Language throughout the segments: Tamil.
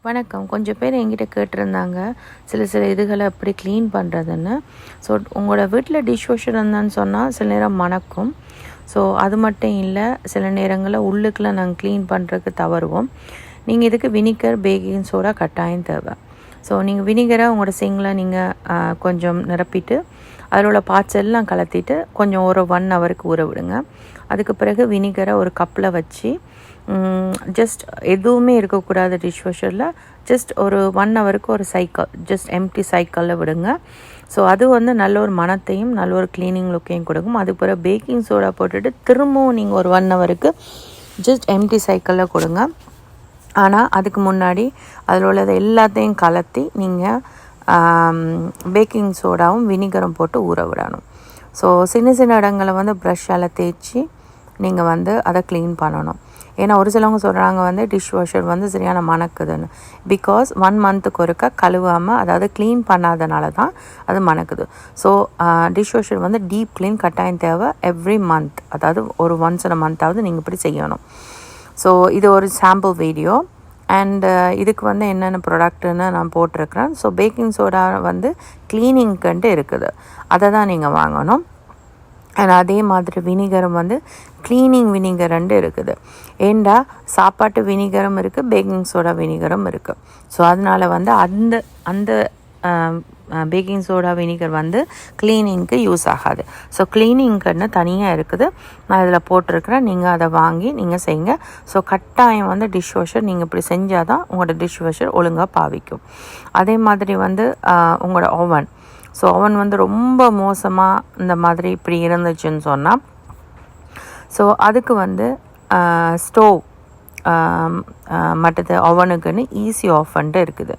வணக்கம். கொஞ்சம் பேர் என்கிட்ட கேட்டிருந்தாங்க, சில இதுகளை எப்படி க்ளீன் பண்ணுறதுன்னு. ஸோ உங்களோட வீட்டில் டிஷ் வாஷர் இருந்தான்னு சொன்னால் சில நேரம் மணக்கும். ஸோ அது மட்டும் இல்லை, சில நேரங்களில் உள்ளுக்குள்ளே நாங்கள் க்ளீன் பண்ணுறதுக்கு தவறுவோம். நீங்கள் இதுக்கு வினிகர், பேக்கிங் சோடா கட்டாயம் தேவை. ஸோ நீங்கள் வினிகரை உங்களோட சிங்கில் நீங்கள் கொஞ்சம் நிரப்பிட்டு அதில் உள்ள பார்ட்ஸ் எல்லாம் கலத்திட்டு கொஞ்சம் ஒரு 1 ஹவருக்கு ஊற விடுங்க. அதுக்கு பிறகு வினிகரை ஒரு கப்பில் வச்சு ஜஸ்ட் எதுவுமே இருக்கக்கூடாது டிஷ் வாஷரில். ஜஸ்ட் ஒரு 1 ஹவருக்கு ஒரு சைக்கிள், ஜஸ்ட் எம்டி சைக்கிளில் விடுங்க. ஸோ அது நல்ல ஒரு மணத்தையும் நல்ல ஒரு க்ளீனிங் லுக்கையும் கொடுக்கும். அதுக்கு பிறகு பேக்கிங் சோடா போட்டுட்டு திரும்பவும் நீங்கள் ஒரு 1 ஹவருக்கு ஜஸ்ட் எம்டி சைக்கிளில் கொடுங்க. ஆனால் அதுக்கு முன்னாடி அதில் உள்ளதை எல்லாத்தையும் கலத்தி நீங்கள் பேக்கிங் சோடாவும் வினிகரும் போட்டு ஊற விடணும். ஸோ சின்ன இடங்களை ப்ரஷ்ஷால் தேய்ச்சி நீங்கள் அதை க்ளீன் பண்ணணும். ஏன்னா ஒரு சிலவங்க சொல்கிறாங்க டிஷ் வாஷர் சரியான மணக்குதுன்னு. பிகாஸ் 1 மந்த்துக்கு ஒருக்கா கழுவாமல், அதாவது க்ளீன் பண்ணாதனால தான் அது மணக்குது. So dish washer deep clean கட்டாயம் தேவை எவ்ரி மந்த். அதாவது ஒரு ஒன்ஸ் இன் மந்த்தாவது நீங்கள் இப்படி செய்யணும். ஸோ இது ஒரு சாம்பிள் வீடியோ. அண்டு இதுக்கு என்னென்ன ப்ராடக்ட்டுன்னு நான் போட்டிருக்கிறேன். ஸோ பேக்கிங் சோடா க்ளீனிங்க்குன்ட்டு இருக்குது, அதை தான் நீங்கள் வாங்கணும். அண்ட் அதே மாதிரி வினிகரும் க்ளீனிங் வினிகருன்ட்டு இருக்குது. ஏண்டா சாப்பாட்டு வினிகரும் இருக்குது, பேக்கிங் சோடா வினிகரும் இருக்குது. ஸோ அதனால் அந்த அந்த பேக்கிங் சோடா வினிகர் க்ளீனிங்க்கு யூஸ் ஆகாது. ஸோ க்ளீனிங்க்குன்னு தனியாக இருக்குது, நான் இதில் போட்டிருக்கிறேன். நீங்கள் அதை வாங்கி நீங்கள் செய்யுங்க. ஸோ கட்டாயம் டிஷ் வாஷர் நீங்கள் இப்படி செஞ்சால் தான் உங்களோட டிஷ் வாஷர் ஒழுங்காக பாவிக்கும். அதே மாதிரி உங்களோட ஓவன். ஸோ ஓவன் ரொம்ப மோசமாக இந்த மாதிரி இப்படி இருந்துச்சுன்னு சொன்னால், ஸோ அதுக்கு ஸ்டோவ் மற்றது ஓவனுக்குன்னு ஈஸி ஆஃப்ன்ட்டு இருக்குது.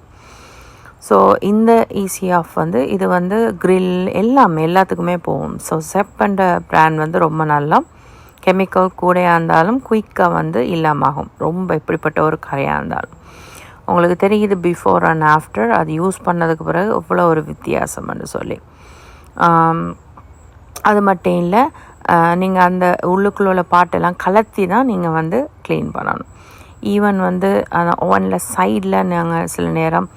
ஸோ இந்த ஈஸி ஆஃப் இது க்ரில் எல்லாத்துக்குமே போகும். ஸோ செப்ன்ற பிராண்ட் ரொம்ப நல்லா, கெமிக்கல் கூடையாக இருந்தாலும் குயிக்காக இல்லாமாகும். ரொம்ப இப்படிப்பட்ட ஒரு கரையாக இருந்தாலும் உங்களுக்கு தெரியுது பிஃபோர் அண்ட் ஆஃப்டர் அது யூஸ் பண்ணதுக்கு பிறகு இவ்வளோ ஒரு வித்தியாசம்னு சொல்லி. அது மட்டும் இல்லை, நீங்கள் அந்த உள்ளுக்குள்ள உள்ள பாட்டெல்லாம் கலத்தி தான் நீங்கள் க்ளீன் பண்ணணும். ஈவன் அந்த ஓவனில் சைடில் நாங்கள் சில நேரம்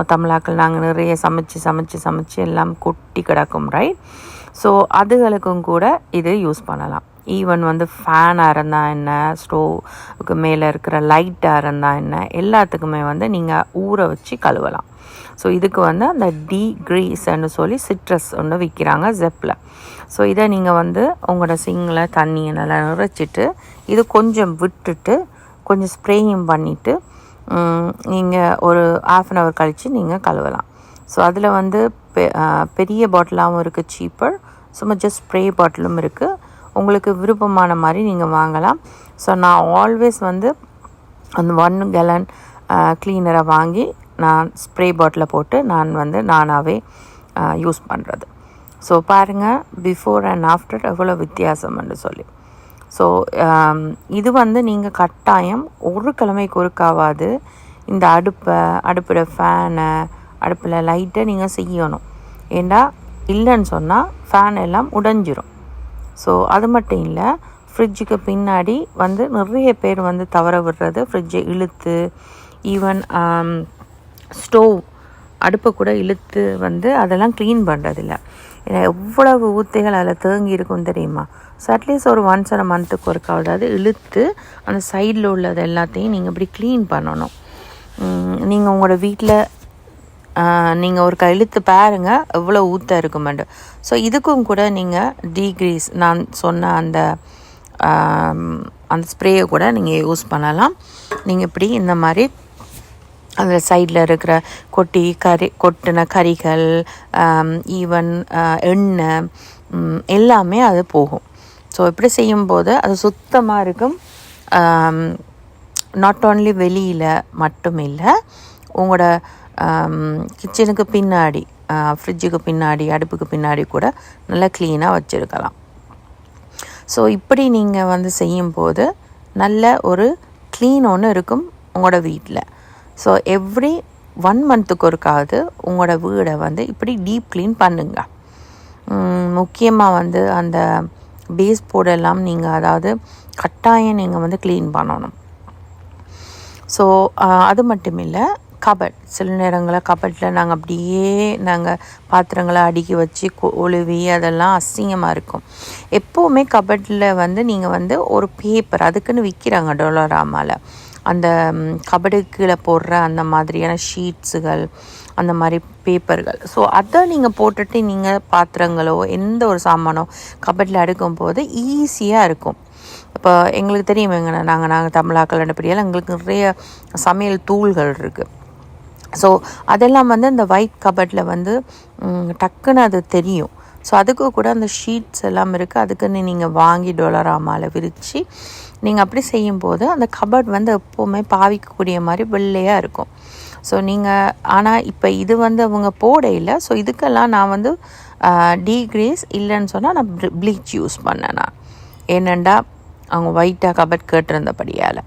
தமிழாக்கள் நாங்கள் நிறைய சமைச்சு எல்லாம் கொட்டி கிடக்கும், ரைட்? ஸோ அதுகளுக்கும் கூட இது யூஸ் பண்ணலாம். ஈவன் ஃபேனாக இருந்தால் என்ன, ஸ்டோவுக்கு மேலே இருக்கிற லைட்டாக இருந்தால் என்ன, எல்லாத்துக்குமே நீங்கள் ஊற வச்சு கழுவலாம். ஸோ இதுக்கு அந்த டீக்ரீஸ்ன்னு சொல்லி சிட்ரஸ் ஒன்று விற்கிறாங்க ஜெப்பில். ஸோ இதை நீங்கள் உங்களோட சிங்கில் தண்ணியை நல்லா நிறைச்சிட்டு இது கொஞ்சம் விட்டுட்டு கொஞ்சம் ஸ்ப்ரேயும் பண்ணிவிட்டு நீங்கள் ஒரு 1/2 hour கழித்து நீங்கள் கழுவலாம். ஸோ அதில் பெரிய பாட்டிலாகவும் இருக்குது, சீப்பர். சும்மா ஜஸ்ட் ஸ்ப்ரே பாட்டிலும் இருக்குது. உங்களுக்கு விருப்பமான மாதிரி நீங்கள் வாங்கலாம். ஸோ நான் ஆல்வேஸ் அந்த 1 gallon க்ளீனரை வாங்கி நான் ஸ்ப்ரே பாட்டிலில் போட்டு நான் நானாகவே யூஸ் பண்ணுறது. ஸோ பாருங்கள் பிஃபோர் அண்ட் ஆஃப்டர் எவ்வளோ வித்தியாசம்னு சொல்லி. ஸோ இது நீங்கள் கட்டாயம் ஒரு கிழமைக்கு ஒருக்காவது இந்த அடுப்பில் ஃபேனை, அடுப்பில் லைட்டை நீங்கள் செய்யணும். ஏண்டா இல்லைன்னு சொன்னால் ஃபேன் எல்லாம் உடைஞ்சிரும். ஸோ அது மட்டும் இல்லை, ஃப்ரிட்ஜுக்கு பின்னாடி நிறைய பேர் தவற விடுறது ஃப்ரிட்ஜை இழுத்து, ஈவன் ஸ்டோவ் அடுப்பை கூட இழுத்து அதெல்லாம் க்ளீன் பண்ணுறதில்ல. ஏன்னா எவ்வளவு ஊத்தைகள் அதில் தேங்கி இருக்கும் தெரியுமா? ஸோ அட்லீஸ்ட் ஒரு ஒன்ஸ் இன் மந்த்துக்கு ஒருக்காவது அது இழுத்து அந்த சைடில் உள்ளது எல்லாத்தையும் நீங்கள் இப்படி க்ளீன் பண்ணணும். நீங்கள் உங்களோட வீட்டில் நீங்கள் ஒரு இழுத்து பாருங்கள் எவ்வளோ ஊற்ற இருக்குமெண்டு. ஸோ இதுக்கும் கூட நீங்கள் டீக்ரீஸ் நான் சொன்ன அந்த ஸ்ப்ரேயை கூட நீங்கள் யூஸ் பண்ணலாம். நீங்கள் இப்படி இந்த மாதிரி அந்த சைடில் இருக்கிற கொட்டின கறிகள், ஈவன் எண்ணெய் எல்லாமே அது போகும். ஸோ இப்படி செய்யும்போது அது சுத்தமாக இருக்கும். நாட் ஓன்லி வெளியில் மட்டும் இல்லை, உங்களோட கிச்சனுக்கு பின்னாடி, ஃப்ரிட்ஜுக்கு பின்னாடி, அடுப்புக்கு பின்னாடி கூட நல்லா க்ளீனாக வச்சுருக்கலாம். ஸோ இப்படி நீங்கள் செய்யும்போது நல்ல ஒரு க்ளீன் ஒன்று இருக்கும் உங்களோட வீட்டில். ஸோ எவ்ரி 1 மந்த்துக்கு ஒருக்காவது உங்களோட வீடை இப்படி டீப் க்ளீன் பண்ணுங்க. முக்கியமாக அந்த பேஸ் போர்டெல்லாம் நீங்கள் அதாவது கட்டாயம் நீங்கள் க்ளீன் பண்ணணும். ஸோ அது மட்டும் இல்லை, கபட் சில நேரங்களில் கபட்டில் நாங்கள் பாத்திரங்களை அடுக்கி வச்சு ஒழுவி அதெல்லாம் அசிங்கமாக இருக்கும். எப்போவுமே கபட்டில் நீங்கள் ஒரு பேப்பர் அதுக்குன்னு விற்கிறாங்க டொலராமாவில், அந்த கபடுக்கு கீழே போடுற அந்த மாதிரியான ஷீட்ஸுகள், அந்த மாதிரி பேப்பர்கள். ஸோ அதை நீங்கள் போட்டுட்டு நீங்கள் பாத்திரங்களோ எந்த ஒரு சாமானோ கபட்டில் அடுக்கும்போது ஈஸியாக இருக்கும். இப்போ எங்களுக்கு தெரியும், நாங்கள் தமிழாக்கள் அனுப்படியால் எங்களுக்கு நிறைய சமையல் தூள்கள் இருக்குது. ஸோ அதெல்லாம் அந்த ஒயிட் கபட்டில் டக்குன்னு அது தெரியும். ஸோ அதுக்கு கூட அந்த ஷீட்ஸ் எல்லாம் இருக்குது, அதுக்குன்னு நீங்கள் வாங்கி டொலராமாவில் விரித்து நீங்கள் அப்படி செய்யும்போது அந்த கபட் எப்போவுமே பாவிக்கக்கூடிய மாதிரி வெள்ளையாக இருக்கும். ஸோ நீங்கள் ஆனால் இப்போ இது அவங்க போட இல்லை. ஸோ இதுக்கெல்லாம் நான் டீக்ரீஸ் இல்லைன்னு சொன்னால் நான் ப்ளீச் யூஸ் பண்ணேன். நான் ஏனெண்டா அவங்க ஒயிட்டாக கபட் கேட்டிருந்தபடியால்.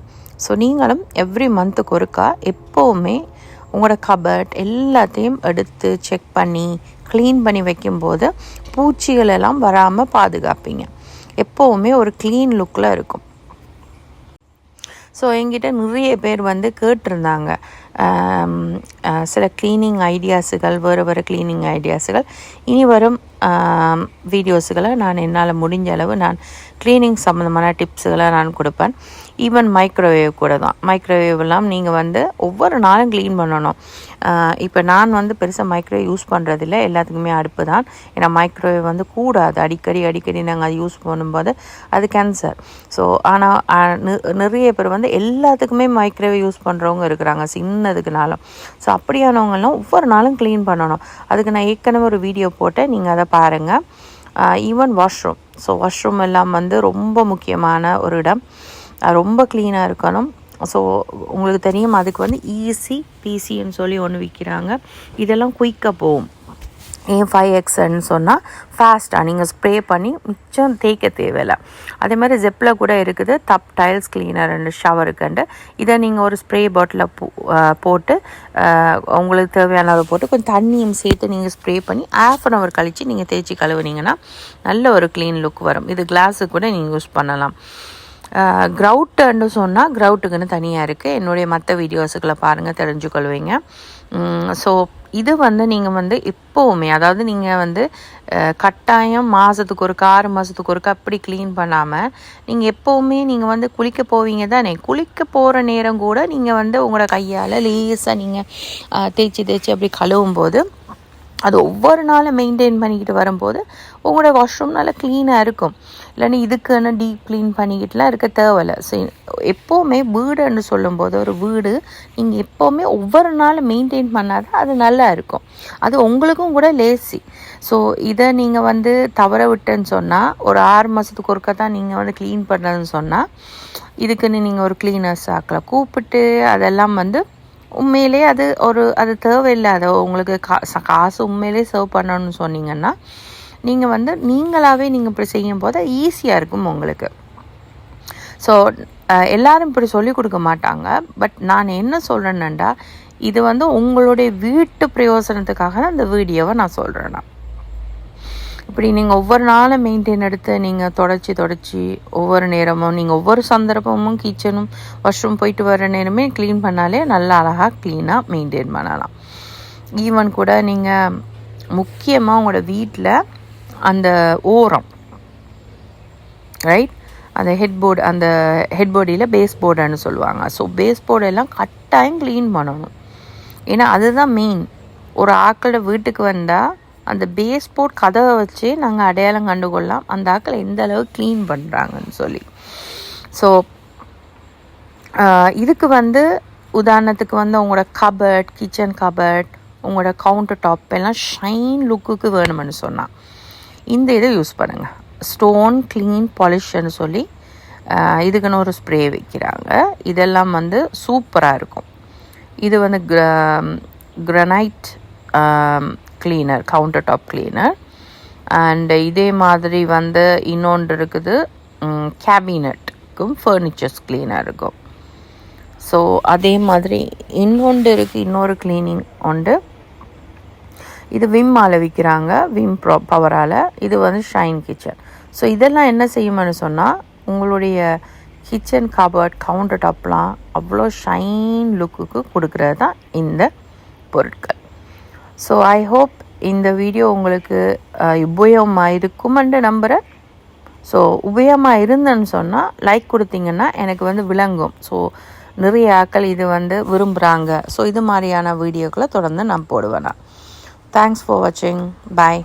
ஸோ நீங்களும் எவ்ரி மந்த்துக்கு ஒருக்கா எப்போவுமே உங்களோட கபட் எல்லாத்தையும் எடுத்து செக் பண்ணி க்ளீன் பண்ணி வைக்கும்போது பூச்சிகள் எல்லாம் வராமல் பாதுகாப்பீங்க. எப்போவுமே ஒரு க்ளீன் லுக்கில் இருக்கும். ஸோ என்கிட்ட நிறைய பேர் கேட்டிருந்தாங்க சில க்ளீனிங் ஐடியாஸுகள், வேறு க்ளீனிங் ஐடியாஸுகள். இனி வரும் வீடியோஸுகளை நான் என்னால் முடிஞ்ச அளவு நான் க்ளீனிங் சம்மந்தமான டிப்ஸுகளை நான் கொடுப்பேன். ஈவன் மைக்ரோவேவ் கூட தான். மைக்ரோவேவெல்லாம் நீங்கள் ஒவ்வொரு நாளும் க்ளீன் பண்ணணும். இப்போ நான் பெருசாக மைக்ரோவேவ் யூஸ் பண்ணுறதில்ல, எல்லாத்துக்குமே அடுப்பு தான். ஏன்னா மைக்ரோவேவ் கூடாது, அடிக்கடி நாங்கள் அதை யூஸ் பண்ணும்போது அது கேன்சர். ஸோ ஆனால் நிறைய பேர் எல்லாத்துக்குமே மைக்ரோவேவ் யூஸ் பண்ணுறவங்க இருக்கிறாங்க, சின்னதுக்குனாலும். ஸோ அப்படியானவங்கெல்லாம் ஒவ்வொரு நாளும் க்ளீன் பண்ணணும். அதுக்கு நான் ஏற்கனவே ஒரு வீடியோ போட்டேன், நீங்கள் அதை பாருங்கள். Even washroom. ஸோ வாஷ்ரூம் எல்லாம் ரொம்ப முக்கியமான ஒரு இடம், ரொம்ப க்ளீனாக இருக்கணும். ஸோ உங்களுக்கு தெரியும், அதுக்கு ஈஸி பிசின்னு சொல்லி ஒன்று விற்கிறாங்க. இதெல்லாம் குயிக்காக போகும். ஏன் 5Xன்னு சொன்னால் ஃபாஸ்ட்டாக நீங்கள் ஸ்ப்ரே பண்ணி மிச்சம் தேய்க்க தேவையில்லை. அதே மாதிரி ஜெப்பில் கூட இருக்குது டைல்ஸ் கிளீனர் அண்டு ஷவருக்குண்டு. இதை நீங்கள் ஒரு ஸ்ப்ரே பாட்டிலில் போட்டு உங்களுக்கு தேவையான அளவு போட்டு கொஞ்சம் தண்ணியும் சேர்த்து நீங்கள் ஸ்ப்ரே பண்ணி ½ அன் ஹவர் கழித்து நீங்கள் தேய்ச்சி கழுவுனீங்கன்னா நல்ல ஒரு க்ளீன் லுக் வரும். இது கிளாஸுக்கு கூட நீங்கள் யூஸ் பண்ணலாம். க்ரவுட்டுன்னு சொன்னால் க்ரவுட்டுக்குன்னு தனியாக இருக்குது. என்னுடைய மற்ற வீடியோஸுக்களை பாருங்கள், தெரிஞ்சுக்கொள்வீங்க. ஸோ இது நீங்கள் எப்போவுமே, அதாவது நீங்கள் கட்டாயம் மாதத்துக்கு ஒருக்கா 6 மாதத்துக்கு ஒருக்கா அப்படி க்ளீன் பண்ணாமல் நீங்கள் எப்போவுமே நீங்கள் குளிக்க போவீங்க தானே, குளிக்க போகிற நேரம் கூட நீங்கள் உங்களோட கையால் லேசாக நீங்கள் தேய்ச்சி அப்படி கழுவும் போது அது ஒவ்வொரு நாளும் மெயின்டைன் பண்ணிக்கிட்டு வரும்போது உங்களோட வாஷ்ரூம் நல்லா க்ளீனாக இருக்கும். இல்லைன்னா இதுக்குன்னு டீப் க்ளீன் பண்ணிக்கிட்டுலாம் இருக்க தேவையில்லை. ஸோ எப்போவுமே வீடுன்னு சொல்லும்போது ஒரு வீடு நீங்கள் எப்போவுமே ஒவ்வொரு நாளும் மெயின்டைன் பண்ணால் தான் அது நல்லா இருக்கும். அது உங்களுக்கும் கூட லேசி. ஸோ இதை நீங்கள் தவற விட்டேன்னு சொன்னால், ஒரு 6 மாதத்துக்கு ஒருக்கா தான் நீங்கள் க்ளீன் பண்ணுறதுன்னு சொன்னால், இதுக்குன்னு நீங்கள் ஒரு க்ளீனர்ஸ் ஆக்கலை கூப்பிட்டு அதெல்லாம் உண்மையிலே அது தேவையில்லாத, உங்களுக்கு காசு உண்மையிலே சேவ் பண்ணணும்னு சொன்னீங்கன்னா நீங்கள் நீங்களாகவே நீங்கள் இப்படி செய்யும் போது ஈஸியாக இருக்கும் உங்களுக்கு. ஸோ எல்லாரும் இப்படி சொல்லிக் கொடுக்க மாட்டாங்க. பட் நான் என்ன சொல்கிறேன்னுண்டா, இது உங்களுடைய வீட்டு பிரயோசனத்துக்காக தான் இந்த வீடியோவை நான் சொல்கிறேன்னா. இப்படி நீங்கள் ஒவ்வொரு நாளும் மெயின்டைன் எடுத்து நீங்கள் தொடச்சி ஒவ்வொரு நேரமும் நீங்கள் ஒவ்வொரு சந்தர்ப்பமும் கிச்சனும் வாஷ்ரூம் போயிட்டு வர நேரமே க்ளீன் பண்ணாலே நல்லா அழகாக க்ளீனாக மெயின்டைன் பண்ணலாம். ஈவன் கூட நீங்கள் முக்கியமாக உங்களோட வீட்டில் அந்த ஓரம் ரைட், அந்த ஹெட்போர்டில் பேஸ் போர்டுன்னு சொல்லுவாங்க. ஸோ பேஸ் போர்டெல்லாம் கட்டாயம் க்ளீன் பண்ணணும். ஏன்னா அதுதான் மெயின். ஒரு ஆக்களோட வீட்டுக்கு வந்தால் அந்த பேஸ் போர்ட் கதவை வச்சு நாங்கள் அடையாளம் கண்டுகொள்ளலாம் அந்த ஆக்களை எந்த அளவு க்ளீன் பண்ணுறாங்கன்னு சொல்லி. ஸோ இதுக்கு உதாரணத்துக்கு உங்களோட கபட், கிச்சன் கபட், உங்களோட கவுண்டர் டாப் எல்லாம் ஷைன் லுக்குக்கு வேணும்னு சொன்னால் இந்த இதை யூஸ் பண்ணுங்கள். ஸ்டோன் க்ளீன் பாலிஷ்ன்னு சொல்லி இதுக்குன்னு ஒரு ஸ்ப்ரே வைக்கிறாங்க. இதெல்லாம் சூப்பராக இருக்கும். இது granite cleaner, counter top cleaner. And இதே மாதிரி இன்னொன்று இருக்குது, கேபினட்டுக்கும் ஃபர்னிச்சர்ஸ் கிளீனர் இருக்கும். ஸோ அதே மாதிரி இன்னொன்று இருக்குது, இன்னொரு கிளீனிங் உண்டு. இது விம்மால் விற்கிறாங்க, விம் பவரால். இது ஷைன் கிச்சன். ஸோ இதெல்லாம் என்ன செய்யும்னு சொன்னால், உங்களுடைய கிச்சன் கபர்ட் கவுண்டர் டாப்லாம் அவ்வளோ ஷைன் லுக்குக்கு கொடுக்குறது தான் இந்த பொருட்கள். ஸோ ஐ ஹோப் இந்த வீடியோ உங்களுக்கு உபயோகமாக இருக்குமென்று நம்புகிறேன். ஸோ உபயோகமாக இருந்தேன்னு சொன்னால் லைக் கொடுத்தீங்கன்னா எனக்கு விளங்கும். ஸோ நிறைய ஆட்கள் இது விரும்புகிறாங்க. ஸோ இது மாதிரியான வீடியோக்களை தொடர்ந்து நான் போடுவேன். தேங்க்ஸ் ஃபார் வாட்சிங். பாய்.